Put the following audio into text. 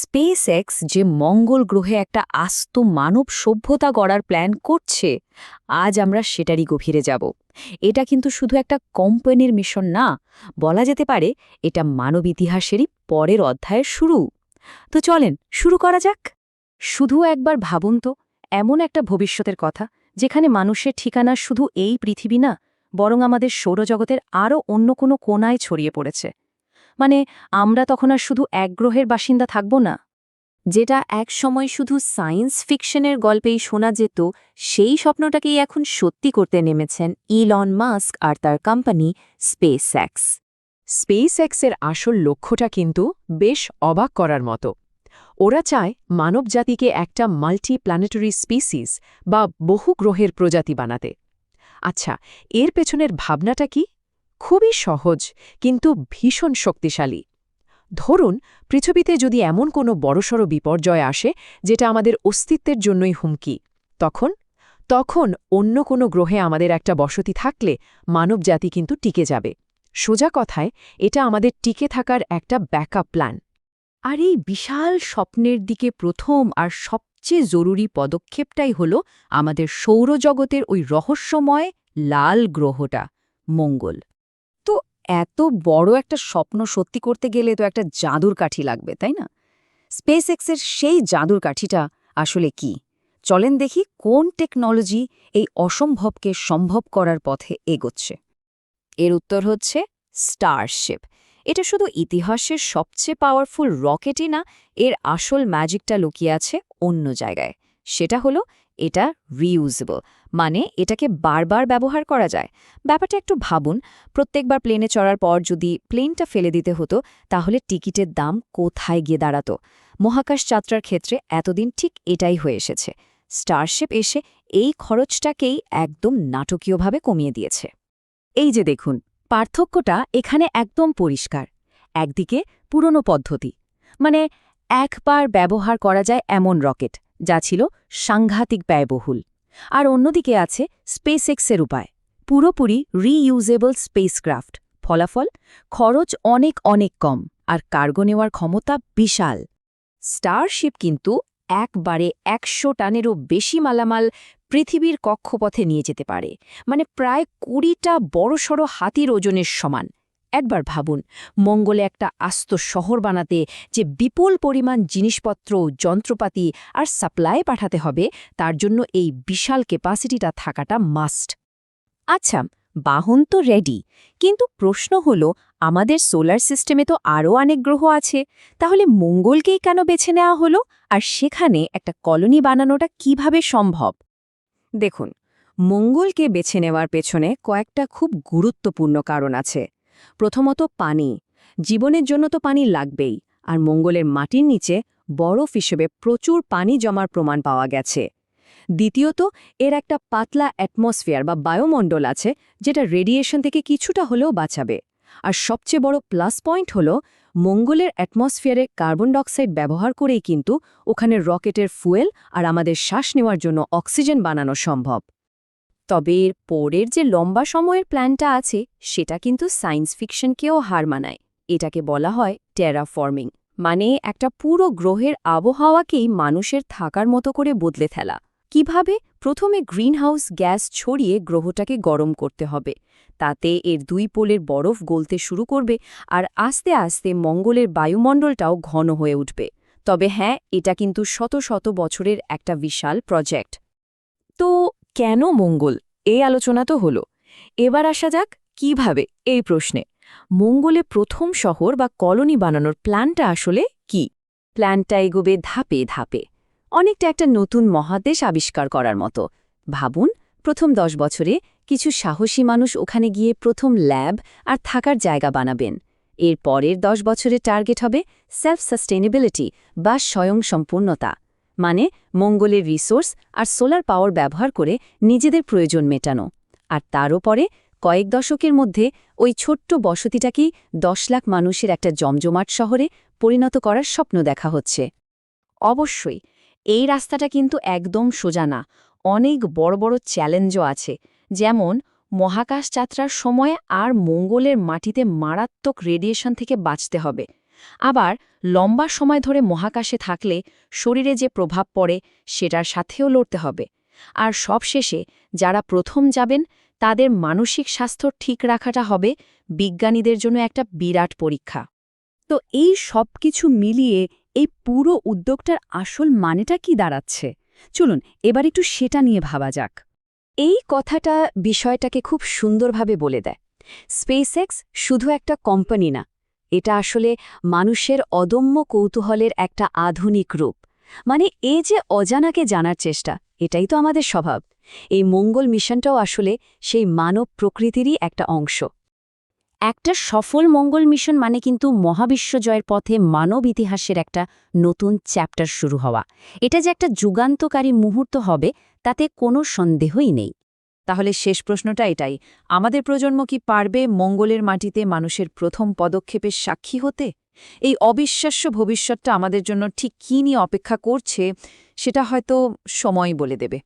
SpaceX যে মঙ্গল গ্রহে একটা আস্ত মানব সভ্যতা গড়ার প্ল্যান করছে, আজ আমরা সেটারই গভীরে যাব। এটা কিন্তু শুধু একটা কোম্পানির মিশন না, বলা যেতে পারে এটা মানব ইতিহাসেরই পরের অধ্যায়ের শুরু। তো চলেন শুরু করা যাক। শুধু একবার ভাবুন তো, এমন একটা ভবিষ্যতের কথা যেখানে মানুষের ঠিকানা শুধু এই পৃথিবী না, বরং আমাদের সৌরজগতের আরও অন্য কোনো কোণায় ছড়িয়ে পড়েছে। মানে আমরা তখন আর শুধু এক গ্রহের বাসিন্দা থাকব না। যেটা এক সময় শুধু সায়েন্স ফিকশনের গল্পেই শোনা যেত, সেই স্বপ্নটাকেই এখন সত্যি করতে নেমেছেন ইলন মাস্ক আর তার কোম্পানি স্পেসএক্স। স্পেসএক্সের আসল লক্ষ্যটা কিন্তু বেশ অবাক করার মতো। ওরা চায় মানবজাতিকে একটা মাল্টিপ্ল্যানেটরি স্পিসিস বা বহু গ্রহের প্রজাতি বানাতে। আচ্ছা, এর পেছনের ভাবনাটা কি? খুবই সহজ, কিন্তু ভীষণ শক্তিশালী। ধরুন, পৃথিবীতে যদি এমন কোনো বড়সড় বিপর্যয় আসে যেটা আমাদের অস্তিত্বের জন্যই হুমকি, তখন অন্য কোনো গ্রহে আমাদের একটা বসতি থাকলে মানবজাতি কিন্তু টিকে যাবে। সোজা কথায়, এটা আমাদের টিকে থাকার একটা ব্যাকআপ প্ল্যান। আর এই বিশাল স্বপ্নের দিকে প্রথম আর সবচেয়ে জরুরি পদক্ষেপটাই হল আমাদের সৌরজগতের ওই রহস্যময় লাল গ্রহটা, মঙ্গল। তো এত বড় একটা স্বপ্ন সত্যি করতে গেলে তো একটা জাদুর কাঠি লাগবে, তাই না? স্পেসএক্সের সেই জাদুর কাঠিটা আসলে কি? চলেন দেখি কোন টেকনোলজি এই অসম্ভবকে সম্ভব করার পথে এগোচ্ছে। এর উত্তর হচ্ছে স্টারশিপ। এটা শুধু ইতিহাসের সবচেয়ে পাওয়ারফুল রকেটই না, এর আসল ম্যাজিকটা লুকিয়ে আছে অন্য জায়গায়। সেটা হলো এটা রিইউজেবল, মানে এটাকে বারবার ব্যবহার করা যায়। ব্যাপারটা একটু ভাবুন, প্রত্যেকবার প্লেনে চড়ার পর যদি প্লেনটা ফেলে দিতে হতো, তাহলে টিকিটের দাম কোথায় গিয়ে দাঁড়াতো? মহাকাশ যাত্রার ক্ষেত্রে এতদিন ঠিক এটাই হয়ে এসেছে। স্টারশিপ এসে এই খরচটাকেই একদম নাটকীয়ভাবে কমিয়ে দিয়েছে। এই যে দেখুন, পার্থক্যটা এখানে একদম পরিষ্কার। একদিকে পুরনো পদ্ধতি, মানে একবার ব্যবহার করা যায় এমন রকেট, যা ছিল সাংঘাতিক ব্যয়বহুল। আর অন্যদিকে আছে স্পেসএক্সের উপায়, পুরোপুরি রিইউজেবল স্পেসক্রাফট। ফলাফল, খরচ অনেক অনেক কম, আর কার্গো নেওয়ার ক্ষমতা বিশাল। স্টারশিপ কিন্তু একবারে ১০০ টানেরও বেশি মালামাল পৃথিবীর কক্ষপথে নিয়ে যেতে পারে, মানে প্রায় ২০টা বড়সড় হাতির ওজনের সমান। একবার ভাবুন, মঙ্গলে একটা আস্ত শহর বানাতে যে বিপুল পরিমাণ জিনিসপত্র, যন্ত্রপাতি আর সাপ্লাই পাঠাতে হবে, তার জন্য এই বিশাল ক্যাপাসিটিটা থাকাটা মাস্ট। আচ্ছা, বাহন তো রেডি, কিন্তু প্রশ্ন হলো, আমাদের সোলার সিস্টেমে তো আরও অনেক গ্রহ আছে, তাহলে মঙ্গলকেই কেন বেছে নেওয়া হলো? আর সেখানে একটা কলোনি বানানোটা কিভাবে সম্ভব? দেখুন, মঙ্গলকে বেছে নেওয়ার পেছনে কয়েকটা খুব গুরুত্বপূর্ণ কারণ আছে। প্রথমত পানি। জীবনের জন্য তো পানি লাগবেই, আর মঙ্গলের মাটির নিচে বরফ হিসেবে প্রচুর পানি জমার প্রমাণ পাওয়া গেছে। দ্বিতীয়ত, এর একটা পাতলা অ্যাটমসফিয়ার বা বায়ুমণ্ডল আছে, যেটা রেডিয়েশন থেকে কিছুটা হলেও বাঁচাবে। আর সবচেয়ে বড় প্লাস পয়েন্ট হল, মঙ্গলের অ্যাটমসফিয়ারে কার্বন ডাইঅক্সাইড ব্যবহার করেই কিন্তু ওখানে রকেটের ফুয়েল আর আমাদের শ্বাস নেওয়ার জন্য অক্সিজেন বানানো সম্ভব। তবে এর পরের যে লম্বা সময়ের প্ল্যানটা আছে, সেটা কিন্তু সায়েন্স ফিকশনকেও হার মানায়। এটাকে বলা হয় টেরাফর্মিং, মানে একটা পুরো গ্রহের আবহাওয়াকেই মানুষের থাকার মতো করে বদলে ফেলা। কিভাবে? প্রথমে গ্রিনহাউস গ্যাস ছড়িয়ে গ্রহটাকে গরম করতে হবে, তাতে এর দুই পোলের বরফ গলতে শুরু করবে, আর আস্তে আস্তে মঙ্গলের বায়ুমণ্ডলটাও ঘন হয়ে উঠবে। তবে হ্যাঁ, এটা কিন্তু শত শত বছরের একটা বিশাল প্রজেক্ট। তো কেন মঙ্গল? এই আলোচনা তো হলো। এবার আসা যাক কিভাবে এই প্রশ্নে। মঙ্গলে প্রথম শহর বা কলোনি বানানোর প্ল্যানটা আসলে কি? প্ল্যানটা এগোবে ধাপে ধাপে, অনেকটা একটা নতুন মহাদেশ আবিষ্কার করার মতো। ভাবুন, প্রথম ১০ বছরে কিছু সাহসী মানুষ ওখানে গিয়ে প্রথম ল্যাব আর থাকার জায়গা বানাবেন। এর পরের ১০ বছরের টার্গেট হবে সেলফ সাস্টেনেবিলিটি বা স্বয়ংসম্পূর্ণতা, মানে মঙ্গলের রিসোর্স আর সোলার পাওয়ার ব্যবহার করে নিজেদের প্রয়োজন মেটানো। আর তারও পরে কয়েক দশকের মধ্যে ওই ছোট্ট বসতিটাকেই ১০ লাখ মানুষের একটা জমজমাট শহরে পরিণত করার স্বপ্ন দেখা হচ্ছে। অবশ্যই এই রাস্তাটা কিন্তু একদম সোজা না, অনেক বড় বড় চ্যালেঞ্জও আছে। যেমন মহাকাশ যাত্রার সময় আর মঙ্গলের মাটিতে মারাত্মক রেডিয়েশন থেকে বাঁচতে হবে। আবার লম্বা সময় ধরে মহাকাশে থাকলে শরীরে যে প্রভাব পড়ে সেটার সাথেও লড়তে হবে। আর সবশেষে যারা প্রথম যাবেন তাদের মানসিক স্বাস্থ্য ঠিক রাখাটা হবে বিজ্ঞানীদের জন্য একটা বিরাট পরীক্ষা। তো এই সব কিছু মিলিয়ে এই পুরো উদ্যোগটার আসল মানেটা কি দাঁড়াচ্ছে? চলুন এবার একটু সেটা নিয়ে ভাবা যাক। এই কথাটা বিষয়টাকে খুব সুন্দরভাবে বলে দেয়। স্পেসএক্স শুধু একটা কোম্পানি না, এটা আসলে মানুষের অদম্য কৌতূহলের একটা আধুনিক রূপ। মানে এই যে অজানাকে জানার চেষ্টা, এটাই তো আমাদের স্বভাব। এই মঙ্গল মিশনটাও আসলে সেই মানব প্রকৃতিরই একটা অংশ। একটা সফল মঙ্গল মিশন মানে কিন্তু মহাবিশ্ব জয়ের পথে মানব ইতিহাসের একটা নতুন চ্যাপ্টার শুরু হওয়া। এটা যে একটা যুগান্তকারী মুহূর্ত হবে তাতে কোনো সন্দেহই নেই। তাহলে শেষ প্রশ্নটা এটাই, আমাদের প্রজন্ম কি পারবে মঙ্গলের মাটিতে মানুষের প্রথম পদক্ষেপের সাক্ষী হতে? এই অবিশ্বাস্য ভবিষ্যৎটা আমাদের জন্য ঠিক কী নিয়ে অপেক্ষা করছে সেটা হয়তো সময় বলে দেবে।